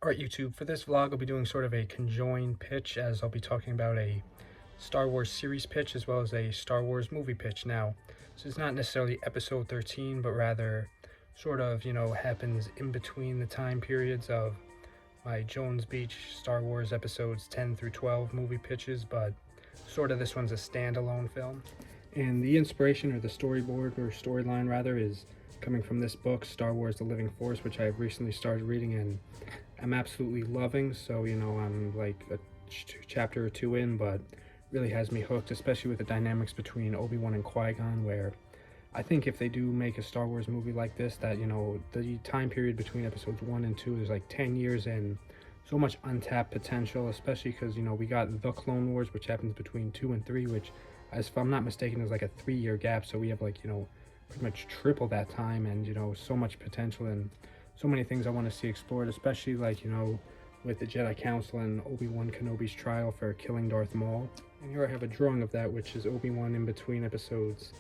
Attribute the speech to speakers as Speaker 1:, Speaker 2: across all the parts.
Speaker 1: Alright YouTube, for this vlog I'll be doing sort of a conjoined pitch, as I'll be talking about a Star Wars series pitch as well as a Star Wars movie pitch. Now, this is not necessarily episode 13, but rather sort of, happens in between the time periods of my Jones Beach Star Wars episodes 10 through 12 movie pitches, but sort of this one's a standalone film. And the inspiration, or the storyboard, or storyline rather, is coming from this book, Star Wars The Living Force, which I've recently started reading and I'm absolutely loving. So, I'm like a chapter or two in, but really has me hooked, especially with the dynamics between Obi-Wan and Qui-Gon, where I think if they do make a Star Wars movie like this, that, the time period between episodes 1 and 2 is like 10 years and so much untapped potential, especially because, we got The Clone Wars, which happens between 2 and 3, which, as if I'm not mistaken, is like a 3-year gap. So we have like, pretty much triple that time, and, so much potential and so many things I want to see explored, especially like, with the Jedi Council and Obi-Wan Kenobi's trial for killing Darth Maul. And here I have a drawing of that, which is Obi-Wan in between episodes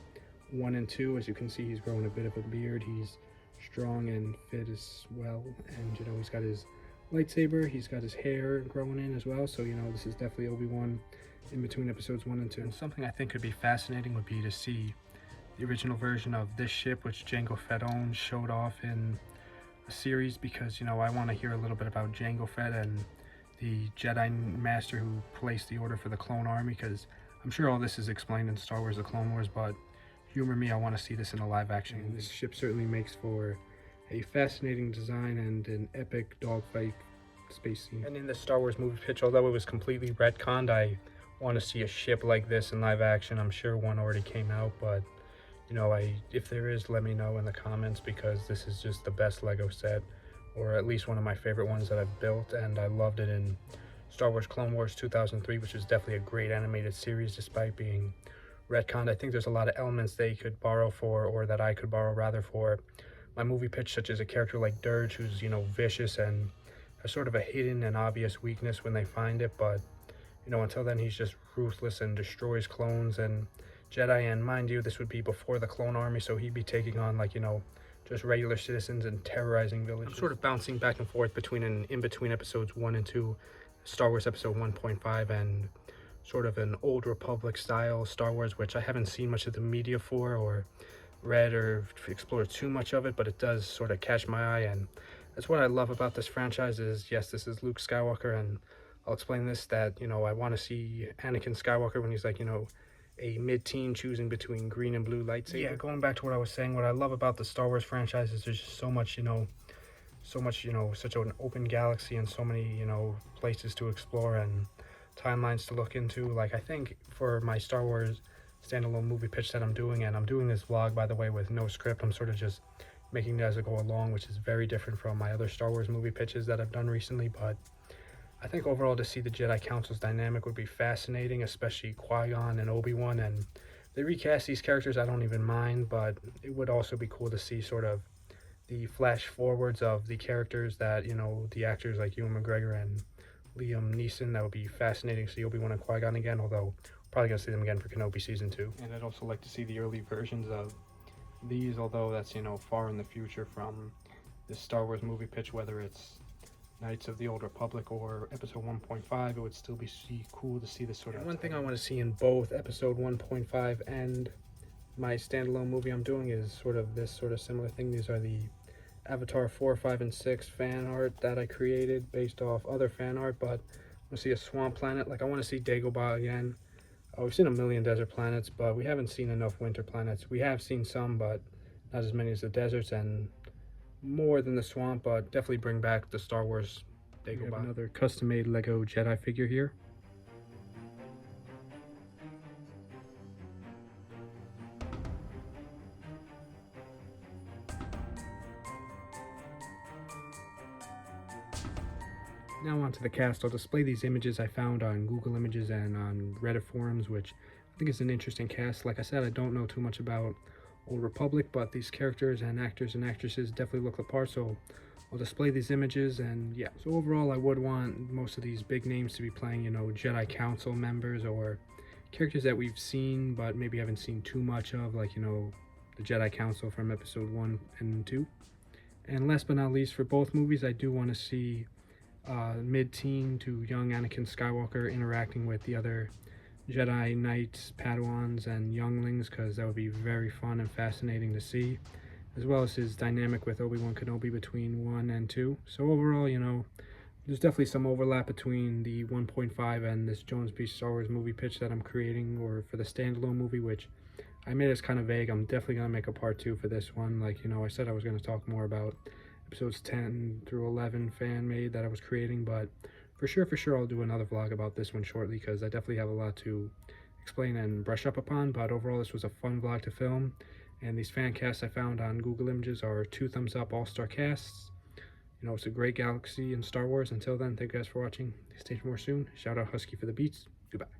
Speaker 1: 1 and 2. As you can see, he's growing a bit of a beard. He's strong and fit as well. And, he's got his lightsaber. He's got his hair growing in as well. So, this is definitely Obi-Wan in between episodes 1 and 2. And something I think could be fascinating would be to see the original version of this ship, which Jango Fett owns, showed off in a series, because, I want to hear a little bit about Jango Fett and the Jedi Master who placed the order for the Clone Army, because I'm sure all this is explained in Star Wars The Clone Wars, but humor me, I want to see this in a live action. And this ship certainly makes for a fascinating design and an epic dogfight space scene. And in the Star Wars movie pitch, although it was completely retconned, I want to see a ship like this in live action. I'm sure one already came out, but if there is, let me know in the comments, because this is just the best Lego set, or at least one of my favorite ones that I've built, and I loved it in Star Wars Clone Wars 2003, which was definitely a great animated series despite being retconned. I think there's a lot of elements they could borrow for, or that I could borrow rather, for my movie pitch, such as a character like Dirge, who's, vicious and has sort of a hidden and obvious weakness when they find it, but, until then he's just ruthless and destroys clones and Jedi. And mind you, this would be before the Clone Army, so he'd be taking on, like, just regular citizens and terrorizing villages. I'm sort of bouncing back and forth between in between episodes 1 and 2, Star Wars episode 1.5, and sort of an Old Republic style Star Wars, which I haven't seen much of the media for, or read or explored too much of it, but it does sort of catch my eye. And that's what I love about this franchise is, yes, this is Luke Skywalker, and I'll explain this, that, I want to see Anakin Skywalker when he's like, a mid-teen choosing between green and blue lightsaber. Yeah, going back to what I was saying, what I love about the Star Wars franchise is there's just so much, such an open galaxy and so many, places to explore and timelines to look into. Like, I think for my Star Wars standalone movie pitch that I'm doing, and I'm doing this vlog, by the way, with no script. I'm sort of just making it as I go along, which is very different from my other Star Wars movie pitches that I've done recently, but I think overall to see the Jedi Council's dynamic would be fascinating, especially Qui-Gon and Obi-Wan. And they recast these characters, I don't even mind, but it would also be cool to see sort of the flash forwards of the characters that, the actors like Ewan McGregor and Liam Neeson. That would be fascinating to see Obi-Wan and Qui-Gon again, although probably going to see them again for Kenobi Season 2. And I'd also like to see the early versions of these, although that's, far in the future from this Star Wars movie pitch, whether it's Knights of the Old Republic or episode 1.5, it would still be cool to see this sort of. One thing I want to see in both episode 1.5 and my standalone movie I'm doing is sort of this sort of similar thing. These are the Avatar 4, 5, and 6 fan art that I created based off other fan art, but I want to see a swamp planet. Like, I want to see Dagobah again. We've seen a million desert planets, but we haven't seen enough winter planets. We have seen some, but not as many as the deserts, and more than the swamp, but definitely bring back the Star Wars Dagobah. We have another custom-made Lego Jedi figure here. Now onto the cast. I'll display these images I found on Google Images and on Reddit forums, which I think is an interesting cast. Like I said, I don't know too much about Old Republic, but these characters and actors and actresses definitely look the part, so I'll display these images. And yeah, so overall I would want most of these big names to be playing, Jedi Council members or characters that we've seen but maybe haven't seen too much of, like, the Jedi Council from episode 1 and 2. And last but not least, for both movies, I do want to see mid-teen to young Anakin Skywalker interacting with the other Jedi Knights, Padawans, and younglings, because that would be very fun and fascinating to see, as well as his dynamic with Obi-Wan Kenobi between 1 and 2. So overall, there's definitely some overlap between the 1.5 and this Jones Beach Star Wars movie pitch that I'm creating, or for the standalone movie, which I made as kind of vague. I'm definitely going to make a part 2 for this one. Like, I said I was going to talk more about episodes 10 through 11 fan made that I was creating, but for sure, I'll do another vlog about this one shortly, because I definitely have a lot to explain and brush up upon. But overall, this was a fun vlog to film, and these fan casts I found on Google Images are 2 thumbs up all-star casts. It's a great galaxy in Star Wars. Until then, thank you guys for watching. Stay for more soon. Shout out Husky for the beats. Goodbye.